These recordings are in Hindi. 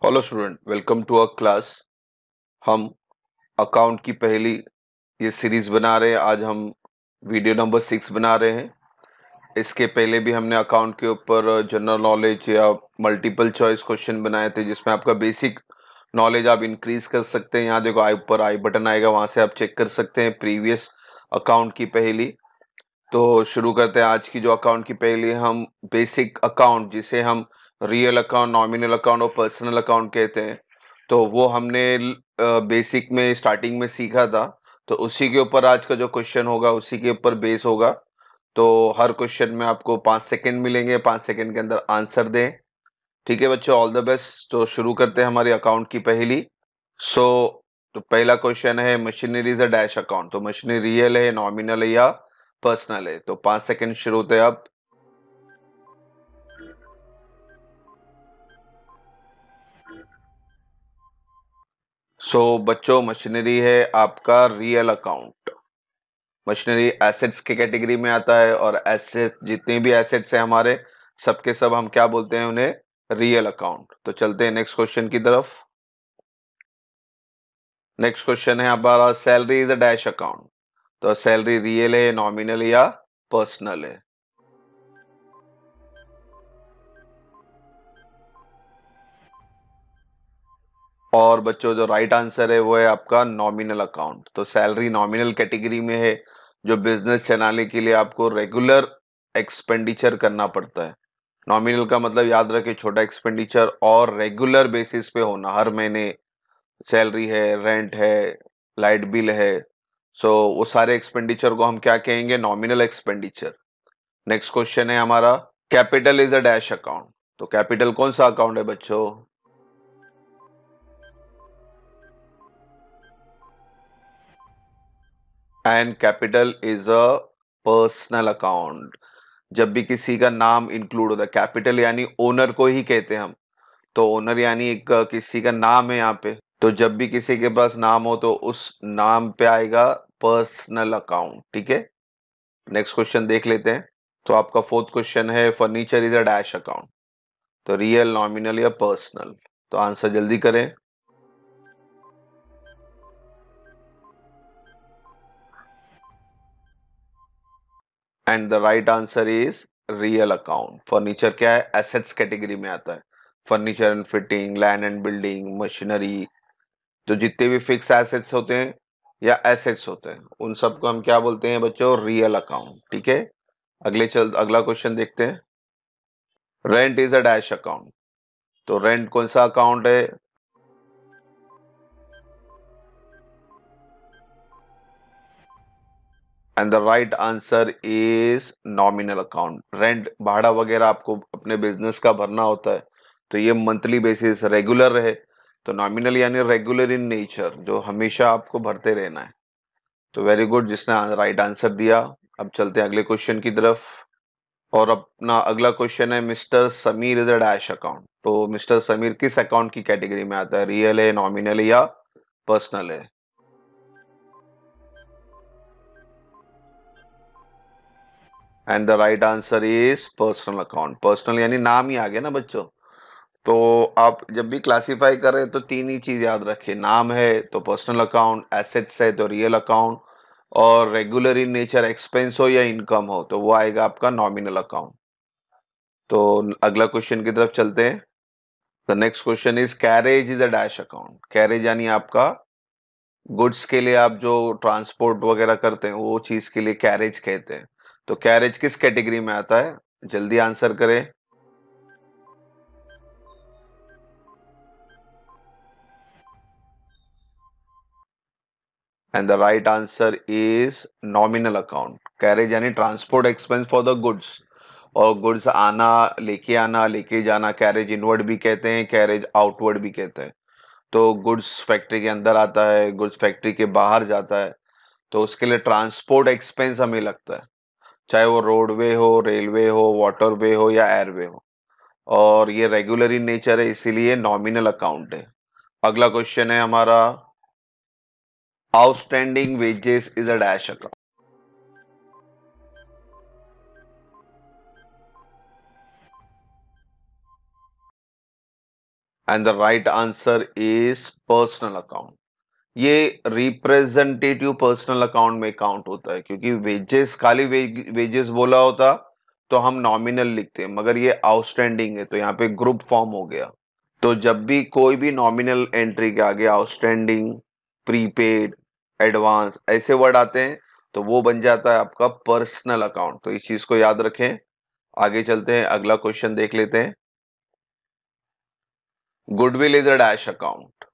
Hello student, welcome to our class. हम अकाउंट की पहली ये सीरीज बना रहे हैं। आज हम वीडियो नंबर 6 बना रहे हैं। इसके पहले भी हमने अकाउंट के ऊपर जनरल नॉलेज या मल्टीपल चॉइस क्वेश्चन बनाए थे, जिसमें आपका बेसिक नॉलेज आप इंक्रीज कर सकते हैं। यहाँ देखो, ऊपर आई बटन आएगा, वहां से आप चेक कर सकते हैं प्रीवियस अकाउंट की पहली। तो शुरू करते हैं आज की जो अकाउंट की पहली। हम बेसिक अकाउंट, जिसे हम रियल अकाउंट, नॉमिनल अकाउंट और पर्सनल अकाउंट कहते हैं, तो वो हमने बेसिक में स्टार्टिंग में सीखा था। तो उसी के ऊपर आज का जो क्वेश्चन होगा उसी के ऊपर बेस होगा। तो हर क्वेश्चन में आपको 5 सेकंड मिलेंगे, 5 सेकंड के अंदर आंसर दें। ठीक है बच्चों, ऑल द बेस्ट। तो शुरू करते हैं हमारी अकाउंट की पहली। सो तो पहला क्वेश्चन है, machinery is a dash account. तो मशीनरी रियल है, नॉमिनल है या पर्सनल है? तो 5 सेकंड शुरू होते हैं अब। बच्चों, मशीनरी है आपका रियल अकाउंट। मशीनरी एसेट्स के कैटेगरी में आता है, और एसेट, जितने भी एसेट्स हैं हमारे, सबके सब हम क्या बोलते हैं? उन्हें रियल अकाउंट। तो चलते हैं नेक्स्ट क्वेश्चन की तरफ। नेक्स्ट क्वेश्चन है हमारा, salary is a dash account. तो सैलरी रियल है, नॉमिनल या पर्सनल है? और बच्चों, जो राइट आंसर है वो है आपका नॉमिनल अकाउंट। तो सैलरी नॉमिनल कैटेगरी में है, जो बिजनेस चलाने के लिए आपको रेगुलर एक्सपेंडिचर करना पड़ता है। नॉमिनल का मतलब याद रखें, छोटा एक्सपेंडिचर, और रेगुलर बेसिस पे होना, हर महीने सैलरी है, रेंट है, लाइट बिल है। वो सारे एक्सपेंडिचर को हम क्या कहेंगे? Nominal expenditure. नेक्स्ट क्वेश्चन है हमारा, capital is a dash account. तो कैपिटल कौन सा अकाउंट है बच्चों? And capital is a personal account. जब भी किसी का नाम इंक्लूड होता है, कैपिटल यानी ओनर को ही कहते हैं हम। तो ओनर यानी एक किसी का नाम है यहाँ पे। तो जब भी किसी के पास नाम हो तो उस नाम पे आएगा पर्सनल अकाउंट। ठीक है, नेक्स्ट क्वेश्चन देख लेते हैं। तो आपका फोर्थ क्वेश्चन है, furniture is a dash account. तो रियल, नॉमिनल या पर्सनल? तो आंसर जल्दी करें। And the right answer is real account. Furniture क्या है? एसेट्स कैटेगरी में आता है। Furniture and fitting, land and building, machinery, तो जितने भी फिक्स एसेट्स होते हैं या एसेट्स होते हैं, उन सबको हम क्या बोलते हैं बच्चों? Real account. ठीक है, अगला क्वेश्चन देखते हैं। Rent is a dash account. तो रेंट कौन सा अकाउंट है? And the right answer is nominal account. Rent, भाड़ा वगैरह आपको अपने बिजनेस का भरना होता है, तो ये मंथली बेसिस रेगुलर रहे। तो नॉमिनल यानी रेगुलर इन नेचर, जो हमेशा आपको भरते रहना है। तो वेरी गुड, जिसने राइट आंसर दिया। अब चलते हैं अगले क्वेश्चन की तरफ। और अपना अगला क्वेश्चन है, mister Sameer is a dash account. तो मिस्टर समीर किस अकाउंट की कैटेगरी में आता है? रियल है, नॉमिनल है या पर्सनल है? And the right answer is personal account. Personal यानी नाम ही आ गया ना बच्चों। तो आप जब भी क्लासिफाई कर रहे हैं तो तीन ही चीज याद रखें, नाम है तो पर्सनल अकाउंट, एसेट्स है तो रियल अकाउंट, और रेगुलर इन नेचर एक्सपेंस हो या इनकम हो तो वो आएगा आपका नॉमिनल अकाउंट। तो अगला क्वेश्चन की तरफ चलते हैं। The next question is, carriage is a dash account. Carriage यानी आपका गुड्स के लिए आप जो ट्रांसपोर्ट वगैरह करते हैं, वो चीज के लिए कैरेज कहते हैं। तो कैरेज किस कैटेगरी में आता है? जल्दी आंसर करें। And the right answer is nominal account. Carriage यानी transport expense for the goods, और गुड्स आना, आना, लेके जाना, कैरेज इनवर्ड भी कहते हैं, कैरेज आउटवर्ड भी कहते हैं। तो गुड्स फैक्ट्री के अंदर आता है, गुड्स फैक्ट्री के बाहर जाता है, तो उसके लिए ट्रांसपोर्ट एक्सपेंस हमें लगता है, चाहे वो रोडवे हो, रेलवे हो, वाटरवे हो या एयरवे हो। और ये रेगुलर इन नेचर है, इसीलिए नॉमिनल अकाउंट है। अगला क्वेश्चन है हमारा, outstanding wages is a dash account. And the right answer is personal account. ये रिप्रेजेंटेटिव पर्सनल अकाउंट में काउंट होता है, क्योंकि वेजेस खाली वेजेस बोला होता तो हम नॉमिनल लिखते हैं, मगर ये आउटस्टैंडिंग है तो यहाँ पे ग्रुप फॉर्म हो गया। तो जब भी कोई भी नॉमिनल एंट्री के आगे आउटस्टैंडिंग, प्रीपेड, एडवांस ऐसे वर्ड आते हैं तो वो बन जाता है आपका पर्सनल अकाउंट। तो इस चीज को याद रखें। आगे चलते हैं, अगला क्वेश्चन देख लेते हैं। Goodwill is a dash account.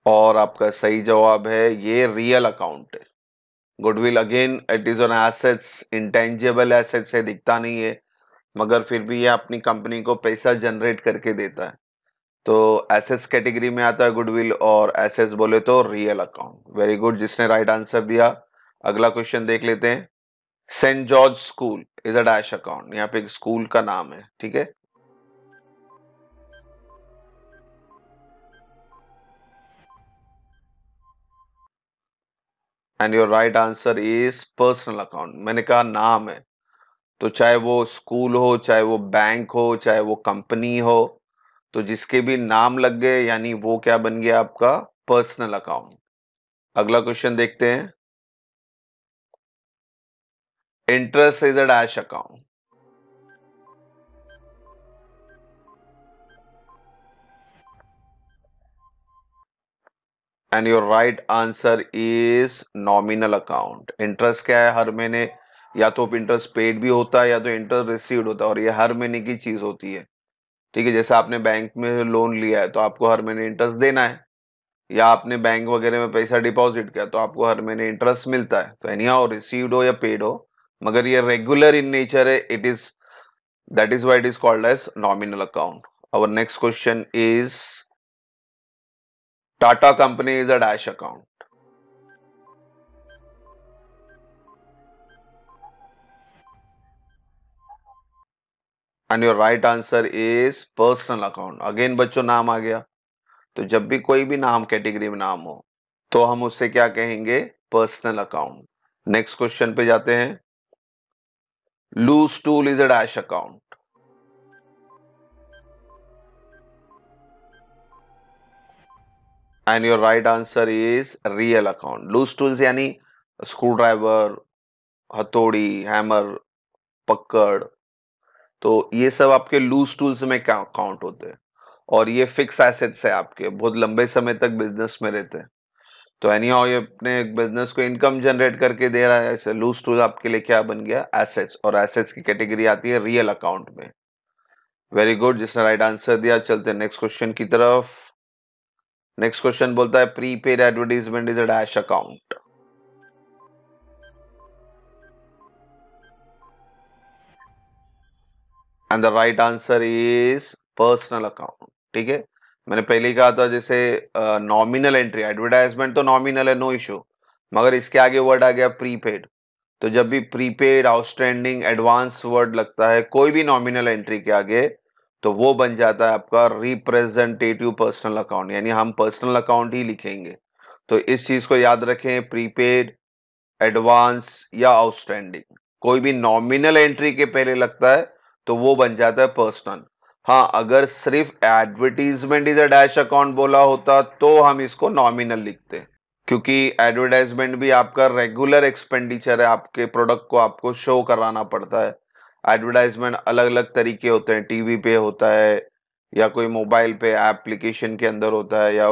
और आपका सही जवाब है ये रियल अकाउंट है। Goodwill again it is on assets, intangible assets है, दिखता नहीं है, मगर फिर भी ये अपनी कंपनी को पैसा जनरेट करके देता है। तो एसेट्स कैटेगरी में आता है गुडविल, और एसेट्स बोले तो रियल अकाउंट। वेरी गुड, जिसने राइट आंसर दिया। अगला क्वेश्चन देख लेते हैं। Saint George school is a dash account. यहाँ पे एक स्कूल का नाम है, ठीक है। And your right answer is personal account. मैंने कहा नाम है, तो चाहे वो स्कूल हो, चाहे वो बैंक हो, चाहे वो कंपनी हो, तो जिसके भी नाम लग गए यानी वो क्या बन गया आपका पर्सनल अकाउंट। अगला क्वेश्चन देखते हैं। Interest is a dash account. And your right answer is nominal account. Interest क्या है, हर महीने या तो इंटरेस्ट पेड भी होता है या तो इंटरेस्ट रिसीव्ड होता है, और ये हर महीने की चीज होती है, ठीक है। जैसे आपने बैंक में लोन लिया है तो आपको हर महीने इंटरेस्ट देना है, या आपने बैंक वगैरह में पैसा डिपॉजिट किया तो आपको हर महीने इंटरेस्ट मिलता है। तो एनी हाउ रिसीव्ड हो या पेड हो, मगर ये रेगुलर इन नेचर है, it is, that is why it is called as nominal account. Our next question is Tata company is a dash account. And your right answer is personal account. Again बच्चों नाम आ गया, तो जब भी कोई भी नाम कैटेगरी में नाम हो तो हम उससे क्या कहेंगे, पर्सनल अकाउंट। नेक्स्ट क्वेश्चन पे जाते हैं। Loose tool is a dash account. And your right answer is real account. Loose tools यानी स्क्रू ड्राइवर, हथौड़ी, हैमर, पकड़, तो ये सब आपके लूज टूल्स में क्या काउंट होते हैं, और ये फिक्स एसेट्स है आपके, बहुत लंबे समय तक बिजनेस में रहते हैं। तो एनी हाउ ये अपने बिजनेस को इनकम जनरेट करके दे रहा है, ऐसे लूज टूल आपके लिए क्या बन गया, एसेट्स, और एसेट्स की कैटेगरी आती है रियल अकाउंट में। वेरी गुड, जिसने राइट आंसर दिया। चलते हैं नेक्स्ट क्वेश्चन की तरफ। नेक्स्ट क्वेश्चन बोलता है prepaid advertisement is a dash account. And the right answer is personal account, ठीक है। मैंने पहले ही कहा था, जैसे नॉमिनल एंट्री, एडवर्टाइजमेंट तो नॉमिनल है, नो इशू, मगर इसके आगे वर्ड आ गया प्रीपेड। तो जब भी प्रीपेड, आउटस्टैंडिंग, एडवांस वर्ड लगता है कोई भी नॉमिनल एंट्री के आगे, तो वो बन जाता है आपका रिप्रेजेंटेटिव पर्सनल अकाउंट, यानी हम पर्सनल अकाउंट ही लिखेंगे। तो इस चीज को याद रखें, प्रीपेड, एडवांस या आउटस्टैंडिंग, कोई भी नॉमिनल एंट्री के पहले लगता है तो वो बन जाता है पर्सनल। हाँ, अगर सिर्फ advertisement is a dash account बोला होता तो हम इसको नॉमिनल लिखते, क्योंकि एडवर्टाइजमेंट भी आपका रेगुलर एक्सपेंडिचर है, आपके प्रोडक्ट को आपको शो कराना पड़ता है। एडवर्टाइजमेंट अलग अलग तरीके होते हैं, टीवी पे होता है, या कोई मोबाइल पे एप्लीकेशन के अंदर होता है, या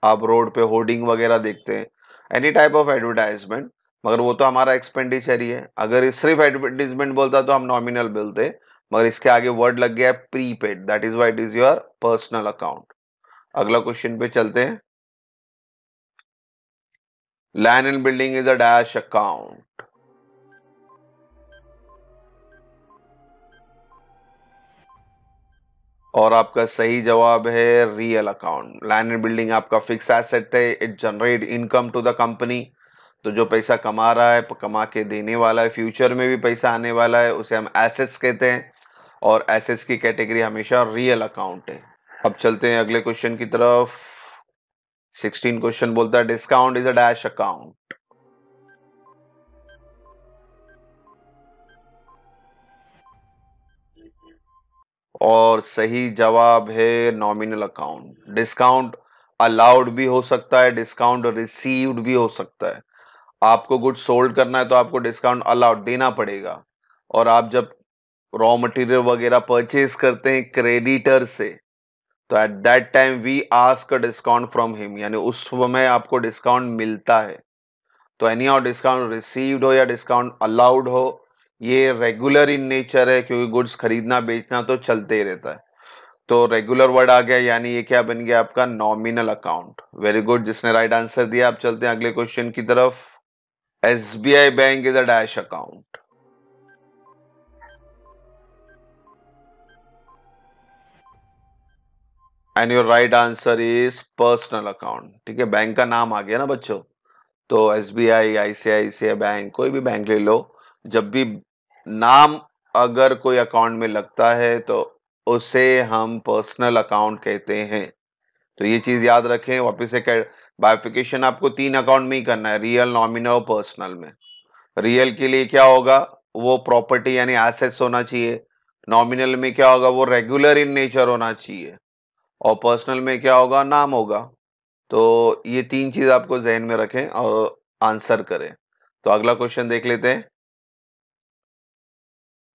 आप रोड पे होर्डिंग वगैरह देखते हैं, एनी टाइप ऑफ एडवर्टाइजमेंट, मगर वो तो हमारा एक्सपेंडिचर ही है। अगर सिर्फ एडवर्टीजमेंट बोलता तो हम नॉमिनल बोलते, मगर इसके आगे वर्ड लग गया है prepaid, that is why it is your personal account. अगला क्वेश्चन पे चलते हैं। Land and building is a dash account. और आपका सही जवाब है real account. Land and building आपका फिक्स एसेट है, it generate income to the company. तो जो पैसा कमा रहा है, कमा के देने वाला है, फ्यूचर में भी पैसा आने वाला है, उसे हम एसेट्स कहते हैं, और एसेट्स की कैटेगरी हमेशा रियल अकाउंट है। अब चलते हैं अगले क्वेश्चन की तरफ। 16 क्वेश्चन बोलता है discount is a dash account. और सही जवाब है नॉमिनल अकाउंट। डिस्काउंट अलाउड भी हो सकता है, डिस्काउंट रिसीव्ड भी हो सकता है। आपको गुड सोल्ड करना है तो आपको डिस्काउंट अलाउड देना पड़ेगा, और आप जब रॉ मटेरियल वगैरह परचेज करते हैं क्रेडिटर से, तो at that time we ask a discount from him, यानी उस समय आपको डिस्काउंट मिलता है। तो एनी हाउ डिस्काउंट रिसीव्ड हो या डिस्काउंट अलाउड हो, ये रेगुलर इन नेचर है, क्योंकि गुड्स खरीदना बेचना तो चलते ही रहता है। तो रेगुलर वर्ड आ गया, यानी ये क्या बन गया आपका नॉमिनल अकाउंट। वेरी गुड, जिसने राइट आंसर दिया। आप चलते हैं अगले क्वेश्चन की तरफ। SBI bank is a dash account. And your right answer is personal account. ठीक है, बैंक का नाम आ गया ना बच्चों। तो एसबीआई, आईसीआईसीआई बैंक, कोई भी बैंक ले लो, जब भी नाम अगर कोई अकाउंट में लगता है तो उसे हम पर्सनल अकाउंट कहते हैं। तो ये चीज याद रखें। वापस से बाइफिकेशन आपको 3 अकाउंट में ही करना है, रियल, नॉमिनल और पर्सनल में। रियल के लिए क्या होगा, वो प्रॉपर्टी यानी एसेट्स होना चाहिए। नॉमिनल में क्या होगा, वो रेगुलर इन नेचर होना चाहिए। और पर्सनल में क्या होगा, नाम होगा। तो ये 3 चीज आपको जहन में रखें और आंसर करें। तो अगला क्वेश्चन देख लेते हैं।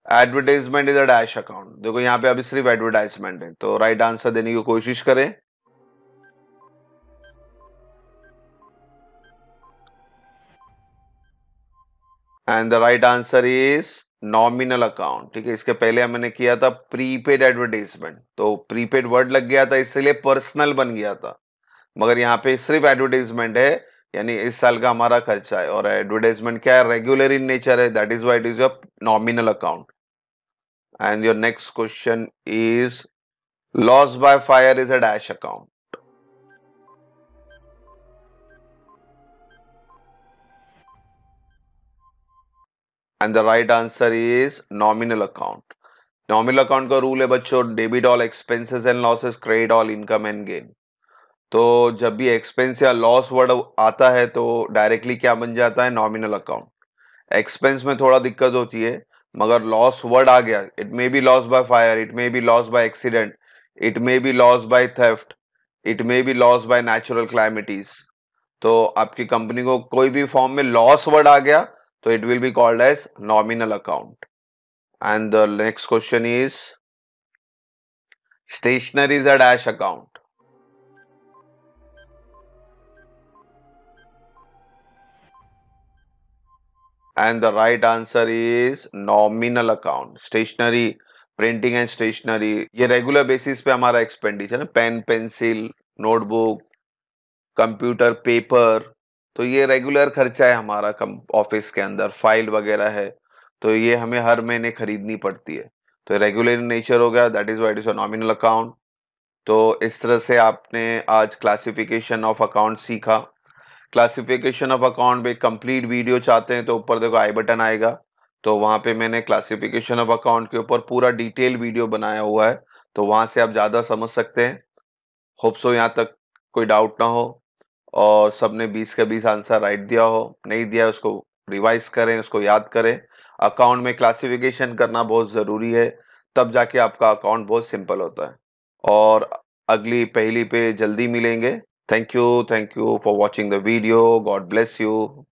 Advertisement is a dash account. देखो यहाँ पे अभी सिर्फ एडवर्टाइजमेंट है, तो राइट आंसर देने की कोशिश करें। And the right answer is nominal account. ठीक है, इसके पहले मैंने किया था प्रीपेड एडवर्टाइजमेंट, तो प्रीपेड वर्ड लग गया था इसलिए पर्सनल बन गया था। मगर यहाँ पे सिर्फ एडवर्टाइजमेंट है, यानी इस साल का हमारा खर्चा है। और एडवर्टाइजमेंट क्या है, रेगुलर इन नेचर है, that is why it is a nominal account. And your next question is loss by fire is a dash account. And the right answer is nominal account. Nominal account का रूल है बच्चों, debit all expenses and losses, credit all income and gain. तो जब भी एक्सपेंस या लॉस वर्ड आता है तो डायरेक्टली क्या बन जाता है, नॉमिनल अकाउंट। एक्सपेंस में थोड़ा दिक्कत होती है, मगर लॉस वर्ड आ गया, it may be loss by fire, it may be loss by accident, it may be loss by theft, it may be loss by natural calamities. तो आपकी कंपनी को कोई भी फॉर्म में लॉस वर्ड आ गया तो it will be called as nominal account. And the next question is stationery is a dash account. And the right answer is nominal account. Stationery, printing and stationery, ये रेगुलर बेसिस पे हमारा एक्सपेंडिचर है। Pen, pencil, notebook, computer, paper, तो ये रेगुलर खर्चा है हमारा ऑफिस के अंदर। फाइल वगैरह है, तो ये हमें हर महीने खरीदनी पड़ती है। तो रेगुलर इन नेचर हो गया, that is why it is a nominal account. तो इस तरह से आपने आज क्लासिफिकेशन ऑफ अकाउंट सीखा। क्लासिफिकेशन ऑफ अकाउंट पे कंप्लीट वीडियो चाहते हैं तो ऊपर देखो आई बटन आएगा, तो वहां पे मैंने क्लासिफिकेशन ऑफ अकाउंट के ऊपर पूरा डिटेल वीडियो बनाया हुआ है, तो वहां से आप ज्यादा समझ सकते हैं। होप सो यहाँ तक कोई डाउट ना हो, और सबने 20 का 20 आंसर राइट दिया हो। नहीं दिया उसको रिवाइज करें, उसको याद करें। अकाउंट में क्लासिफिकेशन करना बहुत जरूरी है, तब जाके आपका अकाउंट बहुत सिंपल होता है। और अगली पहली पे जल्दी मिलेंगे। Thank you for watching the video. God bless you.